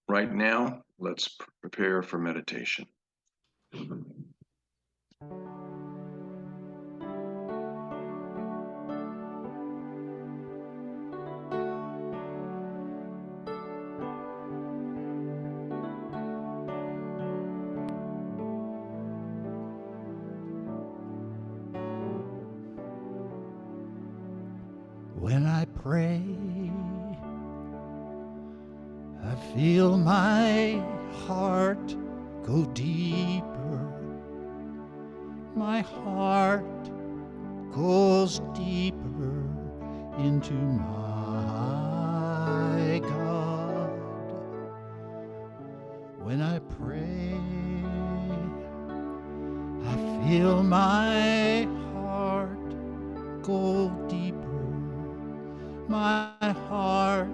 Right now, let's prepare for meditation. When I pray, I feel my heart go deeper. My heart goes deeper into my God. When I pray, I feel my heart go deeper. My heart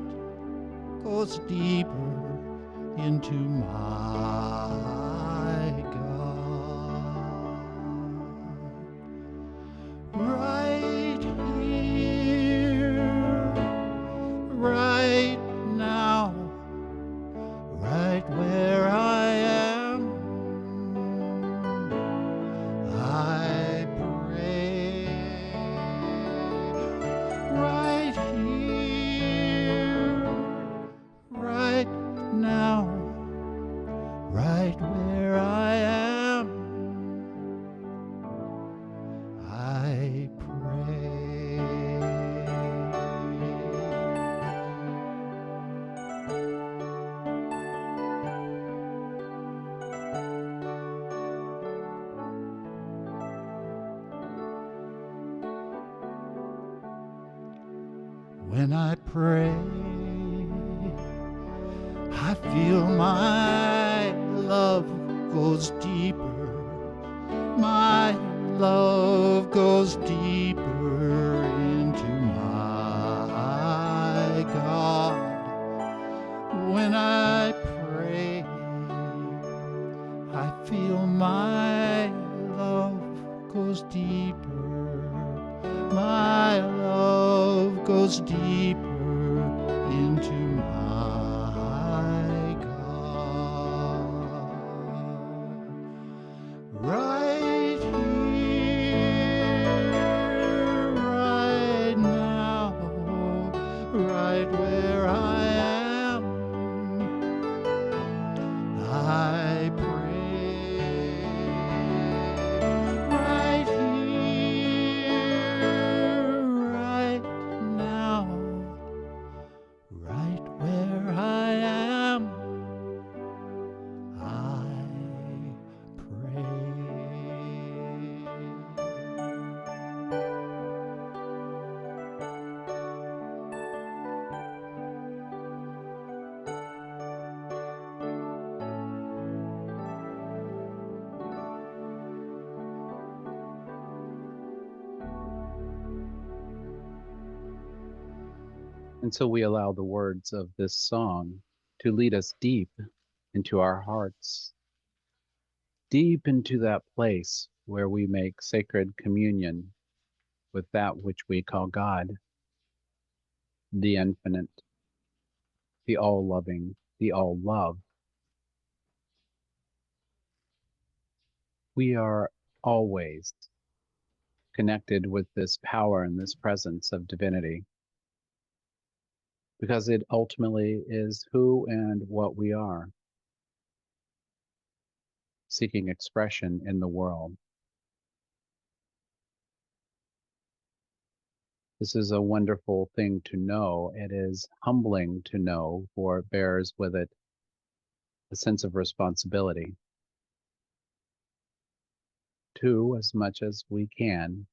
goes deeper into my God. Right here, right now, right where I am, I pray. Right here, right now, right where I am, I pray. When I pray, I feel my love goes deeper. My love goes deeper into my God. When I pray, I feel my love goes deeper. My love goes deeper into my God. Right here, right now, right where I am, I pray. Right here, right now, right where I am, I pray. And so we allow the words of this song to lead us deep into our hearts, deep into that place where we make sacred communion with that which we call God, the infinite, the all-loving, the all-love. We are always connected with this power and this presence of divinity because it ultimately is who and what we are, seeking expression in the world. This is a wonderful thing to know. It is humbling to know, for it bears with it a sense of responsibility to, as much as we can,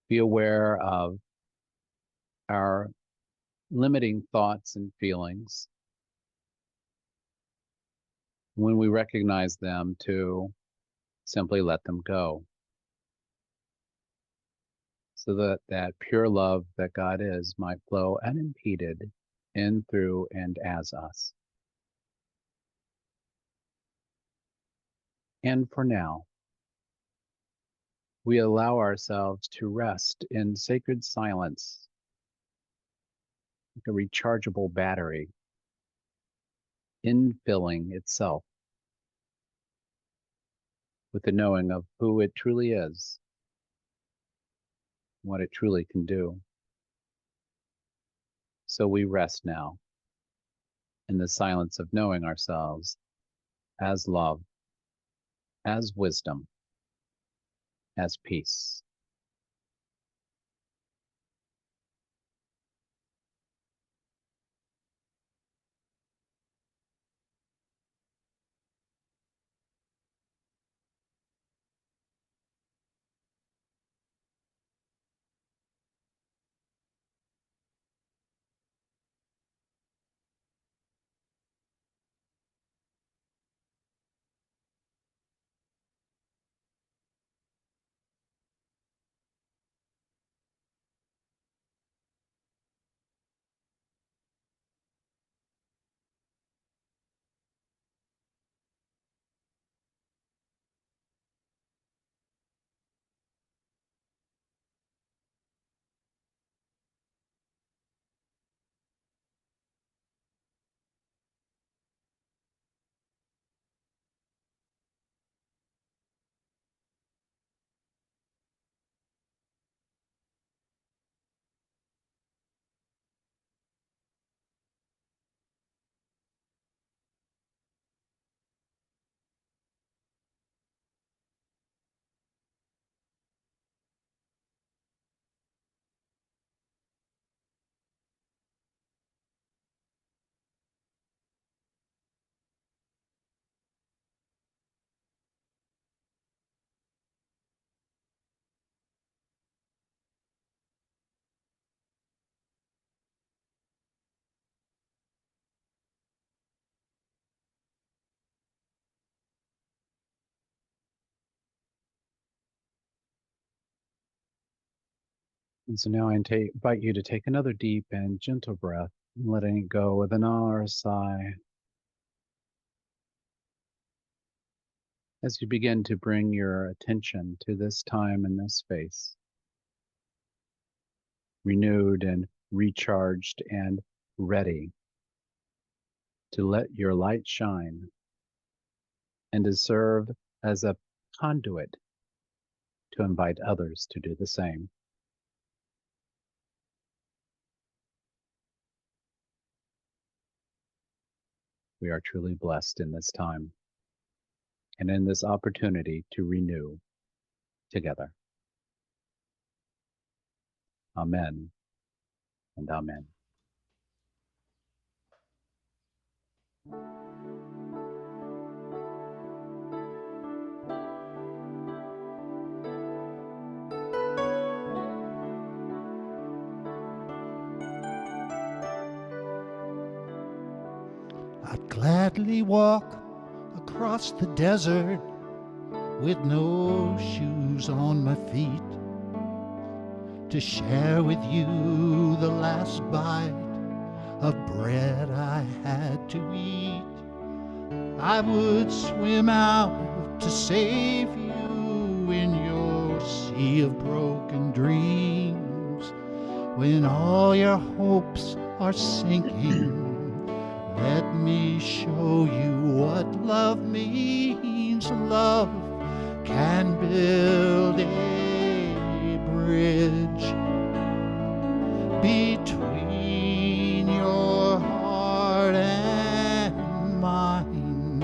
be aware of our limiting thoughts and feelings. When we recognize them, to simply let them go, so that that pure love that God is might flow unimpeded in, through, and as us. And for now, we allow ourselves to rest in sacred silence, like a rechargeable battery, infilling itself with the knowing of who it truly is, what it truly can do. So we rest now in the silence of knowing ourselves as love, as wisdom, as peace. And so now I invite you to take another deep and gentle breath, letting it go with an ah or a sigh. As you begin to bring your attention to this time and this space, renewed and recharged and ready to let your light shine and to serve as a conduit to invite others to do the same. We are truly blessed in this time and in this opportunity to renew together. Amen and amen. I'd gladly walk across the desert with no shoes on my feet to share with you the last bite of bread I had to eat. I would swim out to save you in your sea of broken dreams. When all your hopes are sinking, let me show you what love means. Love can build a bridge between your heart and mine.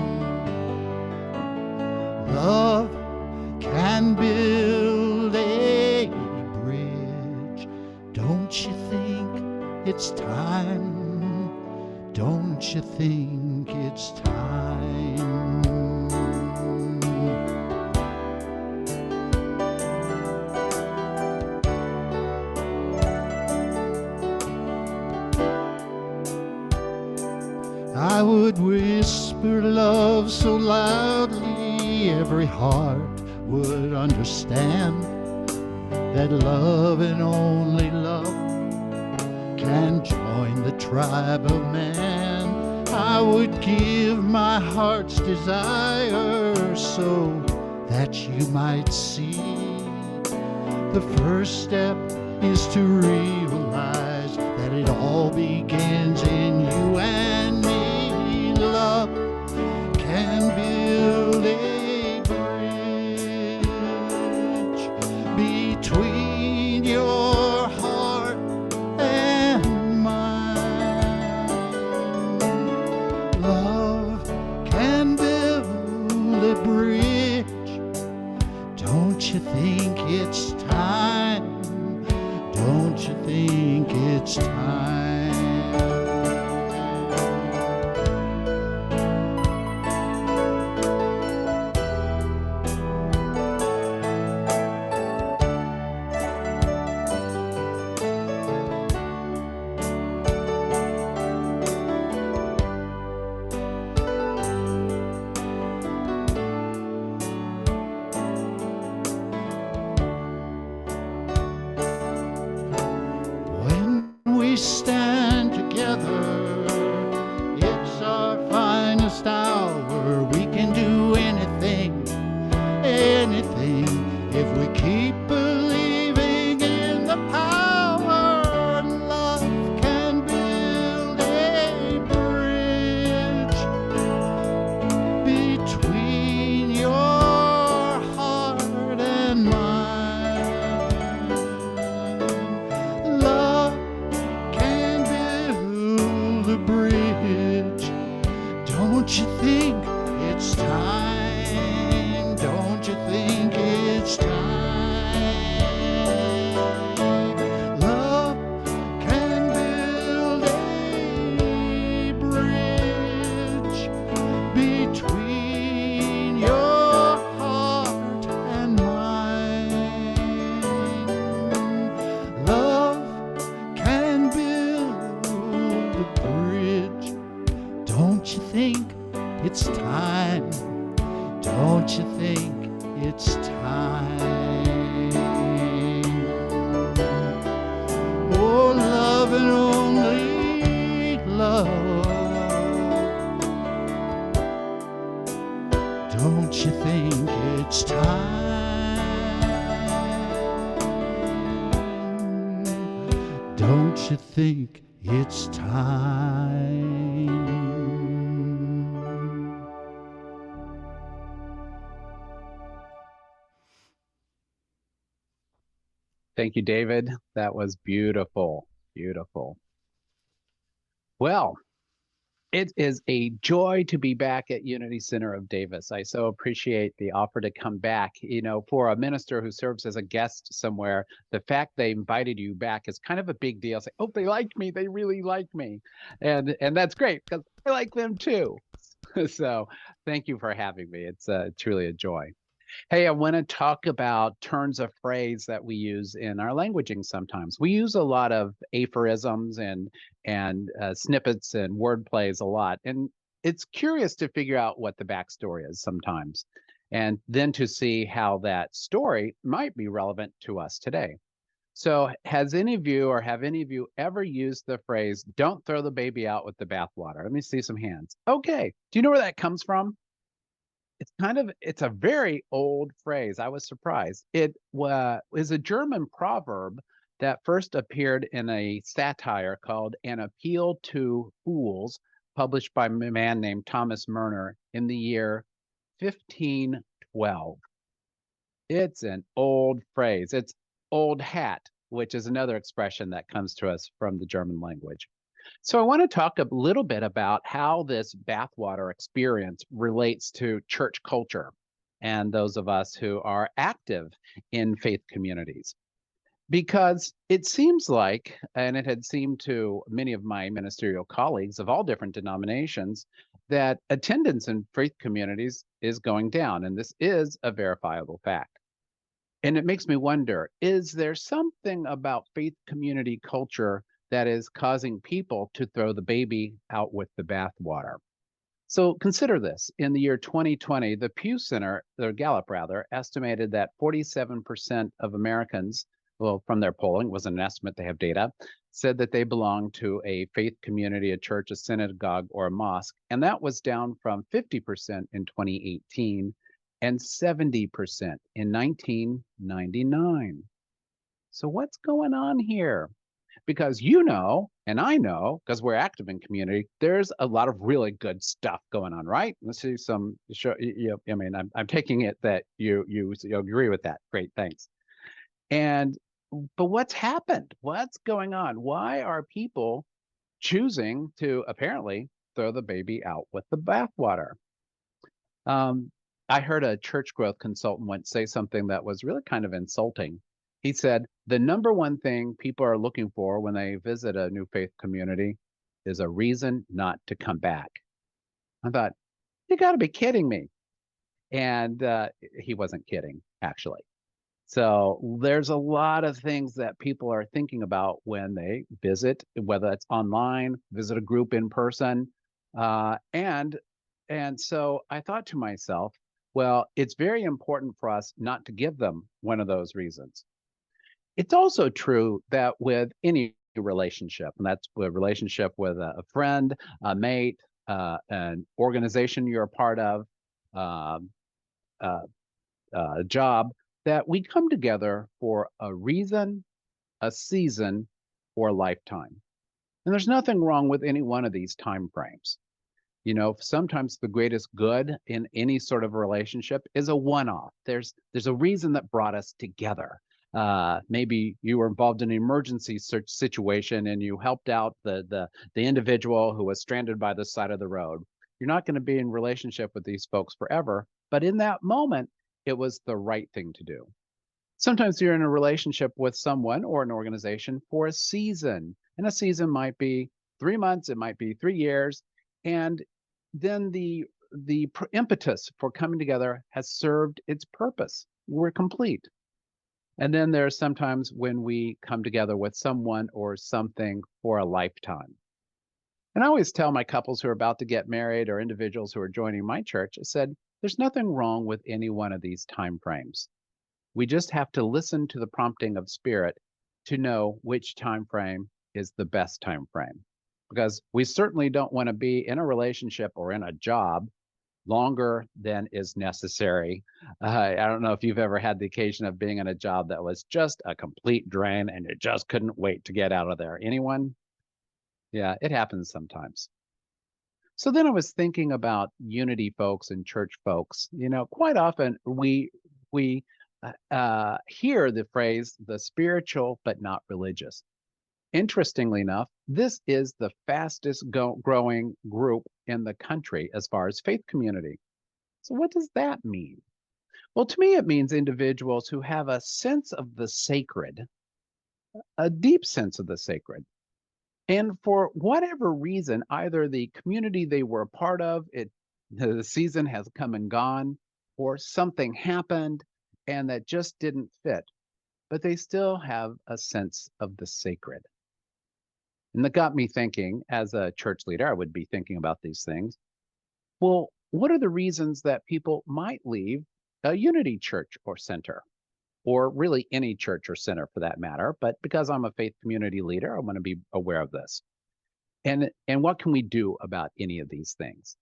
Love can build a bridge. Don't you think it's time? Don't you think it's time? I would whisper love so loudly every heart would understand that love and only love can join the tribe of man. I would give my heart's desire so that you might see. The first step is to realize that it all begins in you and me. Love you think it's time? Don't you think it's time? Love can build a bridge between your heart and mine. Love can build a bridge. Don't you think it's time? Don't you think it's time? Oh, love and only love. Don't you think it's time? Don't you think it's time? Thank you, David. That was beautiful, beautiful. Well, it is a joy to be back at Unity Center of Davis. I so appreciate the offer to come back. You know, for a minister who serves as a guest somewhere, the fact they invited you back is kind of a big deal. Say, oh, they like me. They really like me. And that's great because I like them too. So thank you for having me. It's truly a joy. Hey, I want to talk about turns of phrase that we use in our languaging sometimes. We use a lot of aphorisms and snippets and word plays a lot. And it's curious to figure out what the backstory is sometimes, and then to see how that story might be relevant to us today. So has any of you or have any of you ever used the phrase, don't throw the baby out with the bathwater? Let me see some hands. Okay. Do you know where that comes from? It's a very old phrase. I was surprised. It is a German proverb that first appeared in a satire called An Appeal to Fools, published by a man named Thomas Murner in the year 1512. It's an old phrase. It's old hat, which is another expression that comes to us from the German language. So I want to talk a little bit about how this bathwater experience relates to church culture and those of us who are active in faith communities. Because it seems like, and it had seemed to many of my ministerial colleagues of all different denominations, that attendance in faith communities is going down, and this is a verifiable fact. And it makes me wonder, is there something about faith community culture that is causing people to throw the baby out with the bathwater? So consider this. In the year 2020, the Pew Center, or Gallup rather, estimated that 47% of Americans, well, from their polling, was an estimate, they have data, said that they belong to a faith community, a church, a synagogue, or a mosque. And that was down from 50% in 2018 and 70% in 1999. So what's going on here? Because you know, and I know, because we're active in community, there's a lot of really good stuff going on, right? Let's see some show. I mean, I'm taking it that you agree with that. Great, thanks. But what's happened? What's going on? Why are people choosing to apparently throw the baby out with the bathwater? I heard a church growth consultant once say something that was really kind of insulting. He said, the number one thing people are looking for when they visit a new faith community is a reason not to come back. I thought, you got to be kidding me. And he wasn't kidding, actually. So there's a lot of things that people are thinking about when they visit, whether it's online, visit a group in person. And so I thought to myself, well, it's very important for us not to give them one of those reasons. It's also true that with any relationship, and that's a relationship with a friend, a mate, an organization you're a part of, a job, that we come together for a reason, a season, or a lifetime. And there's nothing wrong with any one of these time frames. You know, sometimes the greatest good in any sort of relationship is a one-off. There's a reason that brought us together. Maybe you were involved in an emergency situation and you helped out the individual who was stranded by the side of the road. You're not going to be in relationship with these folks forever. But in that moment, it was the right thing to do. Sometimes you're in a relationship with someone or an organization for a season, and a season might be 3 months, it might be 3 years, and then the impetus for coming together has served its purpose. We're complete. And then there's sometimes when we come together with someone or something for a lifetime. And I always tell my couples who are about to get married or individuals who are joining my church, I said, there's nothing wrong with any one of these time frames. We just have to listen to the prompting of spirit to know which time frame is the best time frame. Because we certainly don't want to be in a relationship or in a job longer than is necessary. I don't know if you've ever had the occasion of being in a job that was just a complete drain and you just couldn't wait to get out of there. Anyone? Yeah, it happens sometimes. So then I was thinking about unity folks and church folks. Quite often we hear the phrase the spiritual but not religious. Interestingly enough, this is the fastest growing group in the country as far as faith community. So what does that mean? Well, to me, it means individuals who have a sense of the sacred, a deep sense of the sacred. And for whatever reason, either the community they were a part of, the season has come and gone, or something happened and that just didn't fit, but they still have a sense of the sacred. And that got me thinking, as a church leader, I would be thinking about these things. Well, what are the reasons that people might leave a unity church or center, or really any church or center for that matter? But because I'm a faith community leader, I want to be aware of this. And what can we do about any of these things?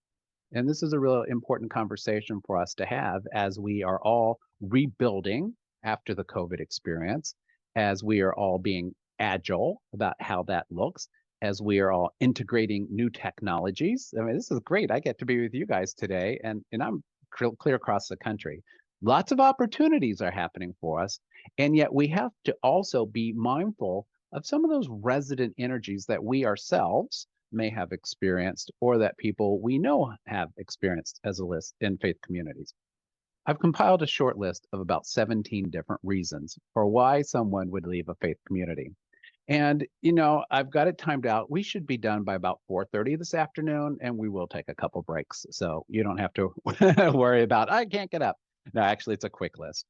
And this is a real important conversation for us to have as we are all rebuilding after the COVID experience, as we are all being agile about how that looks, as we are all integrating new technologies. I mean, this is great. I get to be with you guys today, and I'm clear across the country. Lots of opportunities are happening for us, and yet we have to also be mindful of some of those resident energies that we ourselves may have experienced or that people we know have experienced as a list in faith communities. I've compiled a short list of about 17 different reasons for why someone would leave a faith community. And, I've got it timed out. We should be done by about 4:30 this afternoon, and we will take a couple breaks. So you don't have to worry about, I can't get up. No, actually, it's a quick list.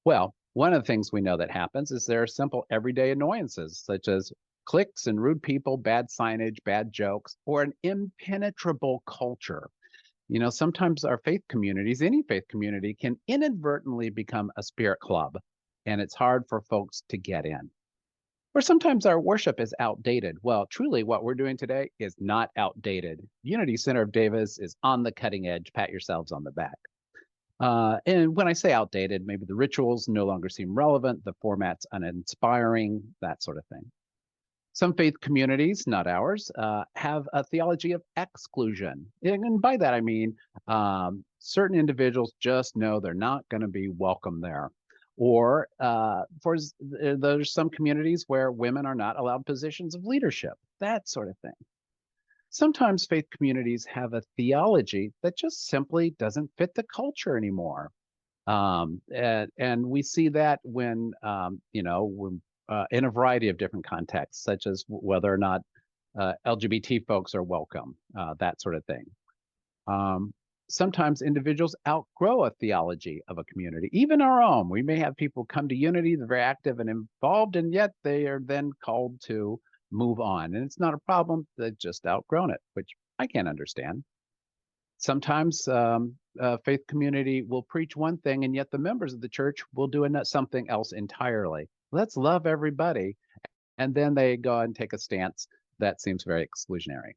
Well, one of the things we know that happens is there are simple everyday annoyances, such as cliques and rude people, bad signage, bad jokes, or an impenetrable culture. Sometimes our faith communities, any faith community, can inadvertently become a spirit club, and it's hard for folks to get in. Or sometimes our worship is outdated. Well, truly, what we're doing today is not outdated. Unity Center of Davis is on the cutting edge. Pat yourselves on the back. And when I say outdated, maybe the rituals no longer seem relevant, the format's uninspiring, that sort of thing. Some faith communities, not ours, have a theology of exclusion. And by that, I mean certain individuals just know they're not going to be welcome there. Or there's some communities where women are not allowed positions of leadership, that sort of thing. Sometimes faith communities have a theology that just simply doesn't fit the culture anymore. And we see that when in a variety of different contexts, such as whether or not LGBT folks are welcome, that sort of thing. Sometimes individuals outgrow a theology of a community, even our own. We may have people come to Unity, they're very active and involved, and yet they are then called to move on. And it's not a problem, they've just outgrown it, which I can't understand. Sometimes faith community will preach one thing, and yet the members of the church will do something else entirely. Let's love everybody. And then they go and take a stance that seems very exclusionary.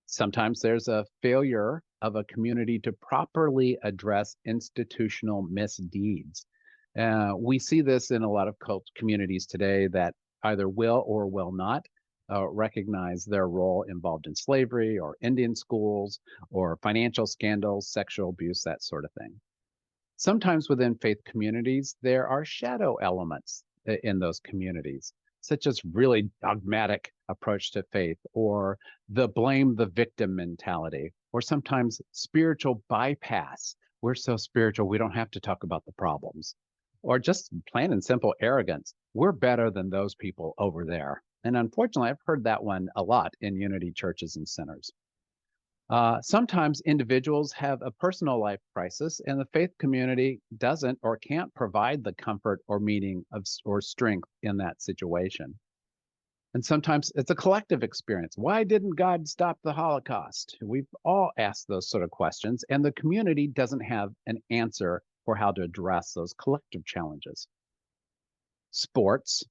Sometimes there's a failure of a community to properly address institutional misdeeds. We see this in a lot of cult communities today that either will or will not recognize their role involved in slavery or Indian schools or financial scandals, sexual abuse, that sort of thing. Sometimes within faith communities, there are shadow elements in those communities. such as really dogmatic approach to faith, or the blame the victim mentality, or sometimes spiritual bypass. We're so spiritual, we don't have to talk about the problems, or just plain and simple arrogance. We're better than those people over there. And unfortunately, I've heard that one a lot in Unity churches and centers. Sometimes individuals have a personal life crisis, and the faith community doesn't or can't provide the comfort or meaning of or strength in that situation. And sometimes it's a collective experience. Why didn't God stop the Holocaust? We've all asked those sort of questions, and the community doesn't have an answer for how to address those collective challenges. Sports.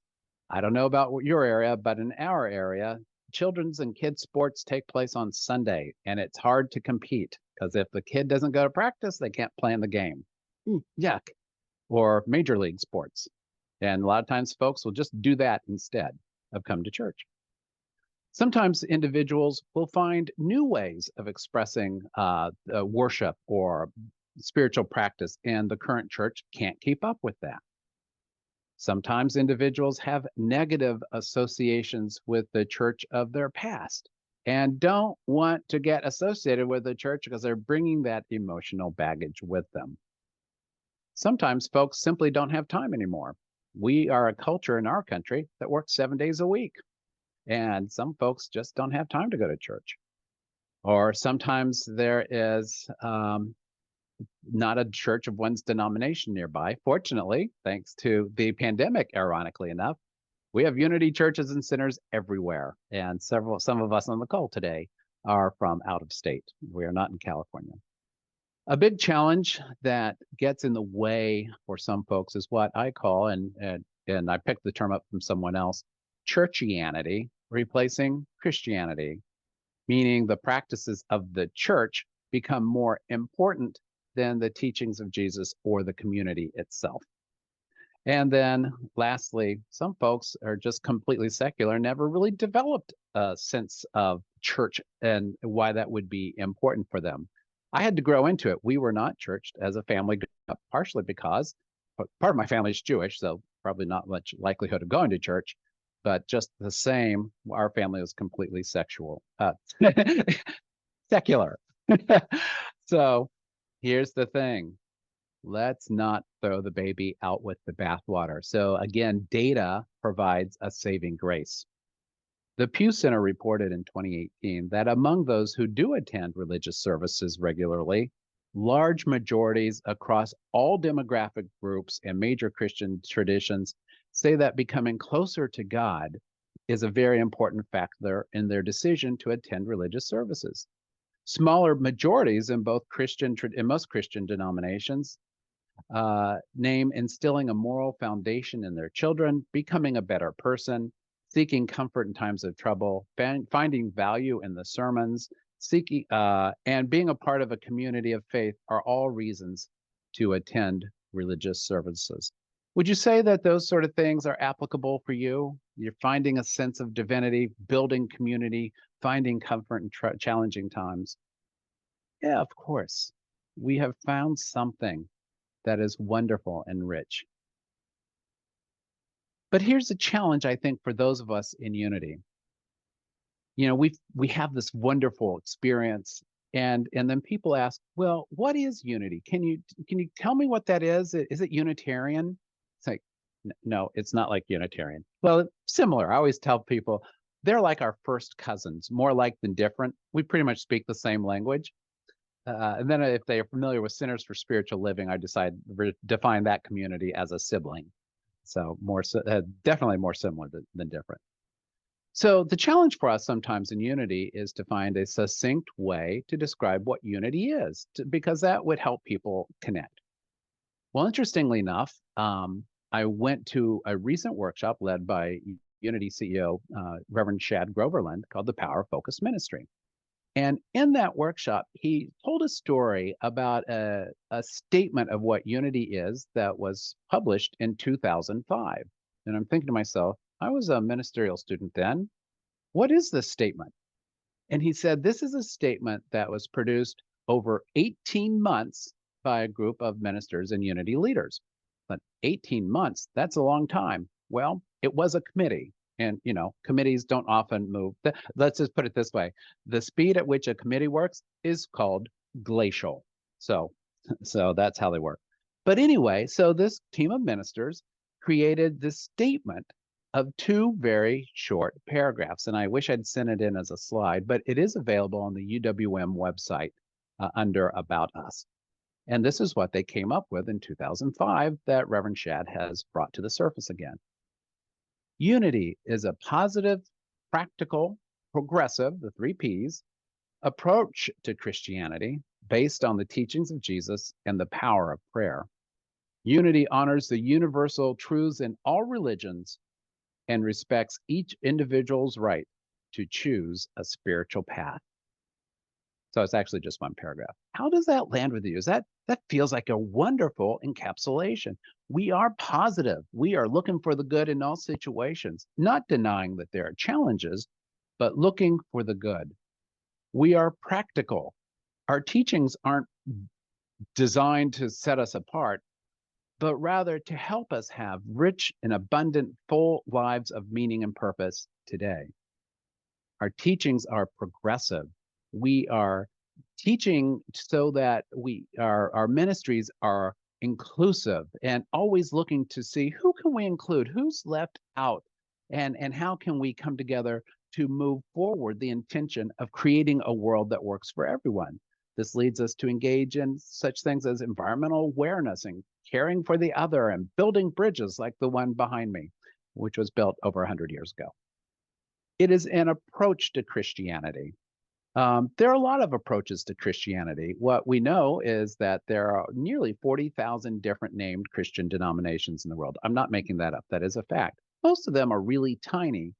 I don't know about your area, but in our area, children's and kids sports take place on Sunday, and it's hard to compete because if the kid doesn't go to practice, they can't play in the game. Yuck. Or major league sports. And a lot of times folks will just do that instead of come to church. Sometimes individuals will find new ways of expressing worship or spiritual practice, and the current church can't keep up with that. Sometimes individuals have negative associations with the church of their past and don't want to get associated with the church because they're bringing that emotional baggage with them. Sometimes folks simply don't have time anymore. We are a culture in our country that works 7 days a week, and some folks just don't have time to go to church. Or sometimes there is not a church of one's denomination nearby. Fortunately, thanks to the pandemic, ironically enough, we have Unity churches and centers everywhere. And some of us on the call today are from out of state. We are not in California. A big challenge that gets in the way for some folks is what I call, and I picked the term up from someone else, churchianity replacing Christianity, meaning the practices of the church become more important than the teachings of Jesus or the community itself. And then lastly, some folks are just completely secular, never really developed a sense of church and why that would be important for them. I had to grow into it. We were not churched as a family, partially because part of my family is Jewish, so probably not much likelihood of going to church, but just the same, our family was completely secular. So here's the thing. Let's not throw the baby out with the bathwater. So again, data provides a saving grace. The Pew Center reported in 2018 that among those who do attend religious services regularly, large majorities across all demographic groups and major Christian traditions say that becoming closer to God is a very important factor in their decision to attend religious services. Smaller majorities in most Christian denominations name instilling a moral foundation in their children, becoming a better person, seeking comfort in times of trouble, finding value in the sermons, seeking and being a part of a community of faith are all reasons to attend religious services. Would you say that those sort of things are applicable for you? You're finding a sense of divinity, building community, finding comfort in challenging times. Yeah, of course. We have found something that is wonderful and rich. But here's a challenge, I think, for those of us in Unity. You know, we have this wonderful experience, and then people ask, well, what is Unity? Can you tell me what that is? Is it Unitarian? It's like, no, it's not like Unitarian. Well, similar. I always tell people they're like our first cousins, more alike than different. We pretty much speak the same language. And then if they are familiar with Centers for Spiritual Living, I define that community as a sibling. So definitely more similar than different. So the challenge for us sometimes in Unity is to find a succinct way to describe what Unity is, because that would help people connect. Well, interestingly enough, I went to a recent workshop led by Unity CEO, Reverend Shad Groverland, called The Power of Focus Ministry. And in that workshop, he told a story about a statement of what Unity is that was published in 2005. And I'm thinking to myself, I was a ministerial student then. What is this statement? And he said, this is a statement that was produced over 18 months by a group of ministers and Unity leaders. But 18 months, that's a long time. Well, it was a committee. And, committees don't often move. Let's just put it this way. The speed at which a committee works is called glacial. So, so that's how they work. But anyway, so this team of ministers created this statement of two very short paragraphs. And I wish I'd sent it in as a slide, but it is available on the UWM website under About Us. And this is what they came up with in 2005 that Reverend Shad has brought to the surface again. Unity is a positive, practical, progressive, the 3 Ps, approach to Christianity based on the teachings of Jesus and the power of prayer. Unity honors the universal truths in all religions and respects each individual's right to choose a spiritual path. So it's actually just one paragraph. How does that land with you? That feels like a wonderful encapsulation. We are positive. We are looking for the good in all situations, not denying that there are challenges, but looking for the good. We are practical. Our teachings aren't designed to set us apart, but rather to help us have rich and abundant, full lives of meaning and purpose today. Our teachings are progressive. We are teaching so that our ministries are inclusive and always looking to see who can we include, who's left out, and how can we come together to move forward the intention of creating a world that works for everyone. This leads us to engage in such things as environmental awareness and caring for the other and building bridges like the one behind me, which was built over 100 years ago. It is an approach to Christianity. There are a lot of approaches to Christianity. What we know is that there are nearly 40,000 different named Christian denominations in the world. I'm not making that up. That is a fact. Most of them are really tiny,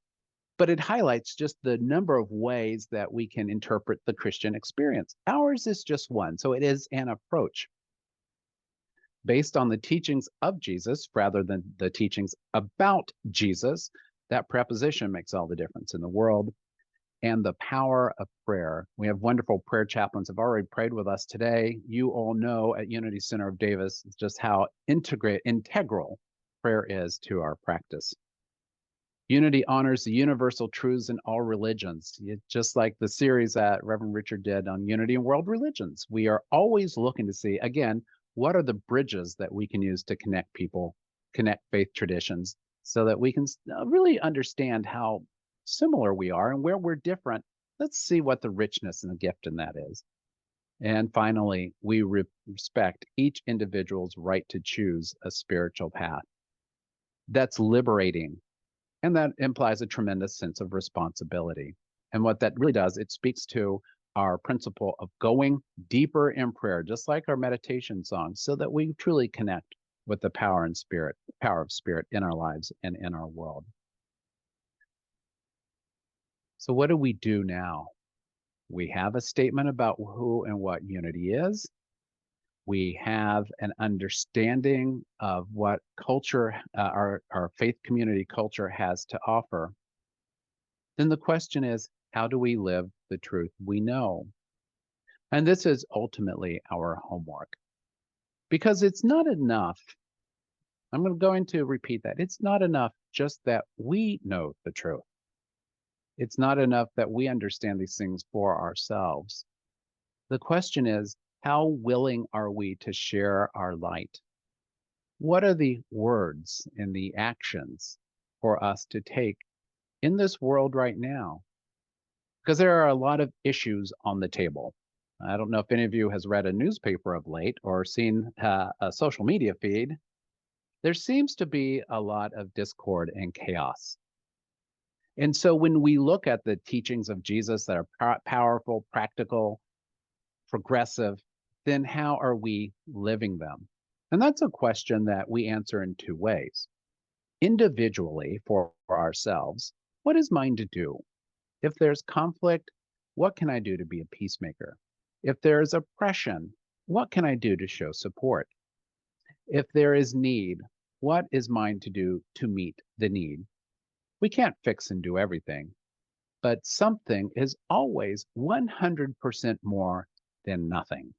but it highlights just the number of ways that we can interpret the Christian experience. Ours is just one, so it is an approach based on the teachings of Jesus rather than the teachings about Jesus. That preposition makes all the difference in the world. And the power of prayer. We have wonderful prayer chaplains have already prayed with us today. You all know at Unity Center of Davis just how integral prayer is to our practice. Unity honors the universal truths in all religions, just like the series that Reverend Richard did on Unity and World Religions. We are always looking to see, again, what are the bridges that we can use to connect people, connect faith traditions, so that we can really understand how similar we are and where we're different. Let's see what the richness and the gift in that is. And finally, we respect each individual's right to choose a spiritual path. That's liberating. And that implies a tremendous sense of responsibility. And what that really does, it speaks to our principle of going deeper in prayer, just like our meditation songs, so that we truly connect with the power of spirit in our lives and in our world. So what do we do now? We have a statement about who and what unity is. We have an understanding of what culture, our faith community culture has to offer. Then the question is, how do we live the truth we know? And this is ultimately our homework. Because it's not enough, I'm going to repeat that, it's not enough just that we know the truth. It's not enough that we understand these things for ourselves. The question is, how willing are we to share our light? What are the words and the actions for us to take in this world right now? Because there are a lot of issues on the table. I don't know if any of you has read a newspaper of late or seen a social media feed. There seems to be a lot of discord and chaos. And so when we look at the teachings of Jesus that are powerful, practical, progressive, then how are we living them? And that's a question that we answer in two ways. Individually, for ourselves, what is mine to do? If there's conflict, what can I do to be a peacemaker? If there is oppression, what can I do to show support? If there is need, what is mine to do to meet the need? We can't fix and do everything, but something is always 100% more than nothing.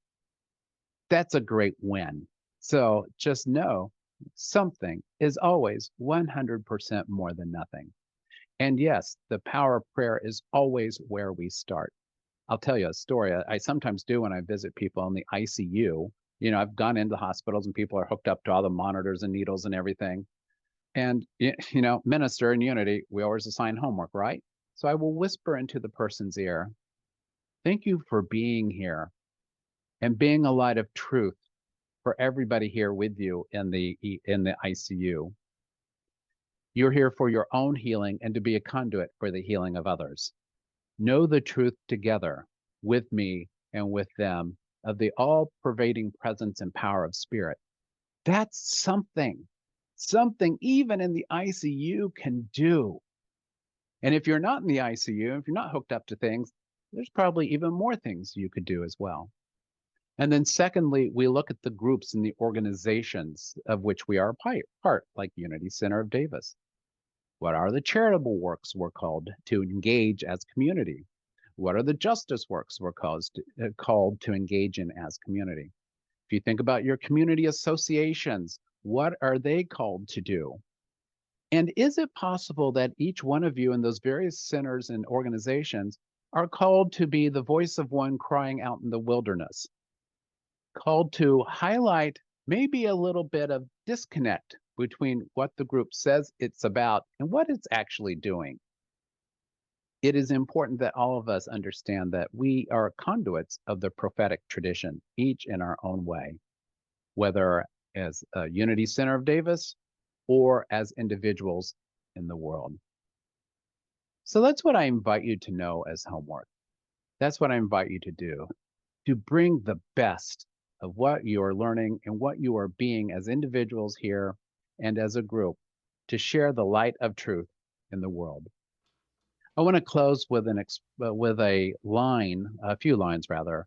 That's a great win. So just know something is always 100% more than nothing. And yes, the power of prayer is always where we start. I'll tell you a story I sometimes do when I visit people in the ICU. You know, I've gone into hospitals and people are hooked up to all the monitors and needles and everything. And, you know, minister in unity, we always assign homework, right? So I will whisper into the person's ear, thank you for being here and being a light of truth for everybody here with you in the ICU. You're here for your own healing and to be a conduit for the healing of others. Know the truth together with me and with them of the all-pervading presence and power of spirit. That's something even in the ICU can do. And if you're not in the ICU, if you're not hooked up to things, there's probably even more things you could do as well. And then secondly, we look at the groups and the organizations of which we are a part, like Unity Center of Davis. What are the charitable works we're called to engage as community? What are the justice works we're called to engage in as community? If you think about your community associations, what are they called to do? And is it possible that each one of you in those various centers and organizations are called to be the voice of one crying out in the wilderness, called to highlight maybe a little bit of disconnect between what the group says it's about and what it's actually doing? It is important that all of us understand that we are conduits of the prophetic tradition, each in our own way, whether as a Unity Center of Davis or as individuals in the world. So that's what I invite you to know as homework. That's what I invite you to do, to bring the best of what you are learning and what you are being as individuals here and as a group to share the light of truth in the world. I want to close with a few lines rather,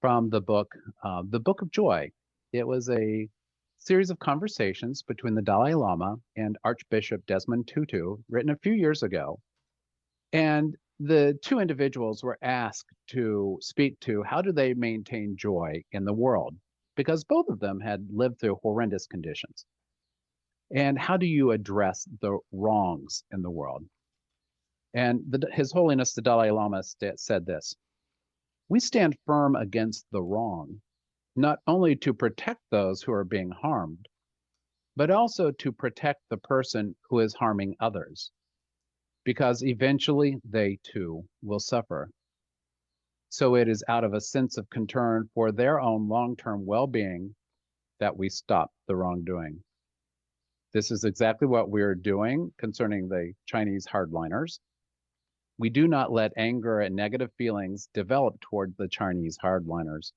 from the Book of Joy. It was a series of conversations between the Dalai Lama and Archbishop Desmond Tutu, written a few years ago. And the two individuals were asked to speak to how do they maintain joy in the world, because both of them had lived through horrendous conditions. And how do you address the wrongs in the world? And His Holiness the Dalai Lama said this: we stand firm against the wrong, not only to protect those who are being harmed, but also to protect the person who is harming others, because eventually they too will suffer. So it is out of a sense of concern for their own long-term well-being that we stop the wrongdoing. This is exactly what we're doing concerning the Chinese hardliners. We do not let anger and negative feelings develop toward the Chinese hardliners,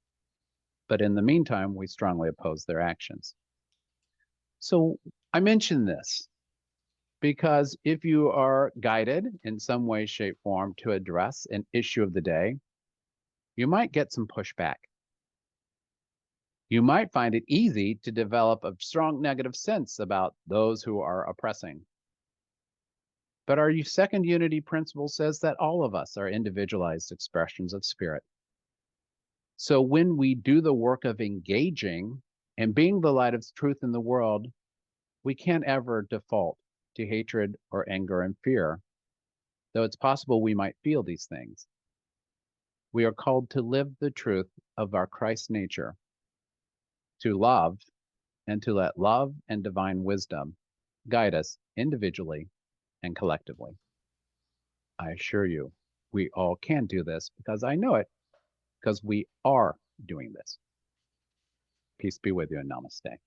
but in the meantime, we strongly oppose their actions. So I mention this because if you are guided in some way, shape, form to address an issue of the day, you might get some pushback. You might find it easy to develop a strong negative sense about those who are oppressing. But our second unity principle says that all of us are individualized expressions of spirit. So when we do the work of engaging and being the light of truth in the world, we can't ever default to hatred or anger and fear, though it's possible we might feel these things. We are called to live the truth of our Christ nature, to love, and to let love and divine wisdom guide us individually and collectively. I assure you, we all can do this because I know it, because we are doing this. Peace be with you and namaste.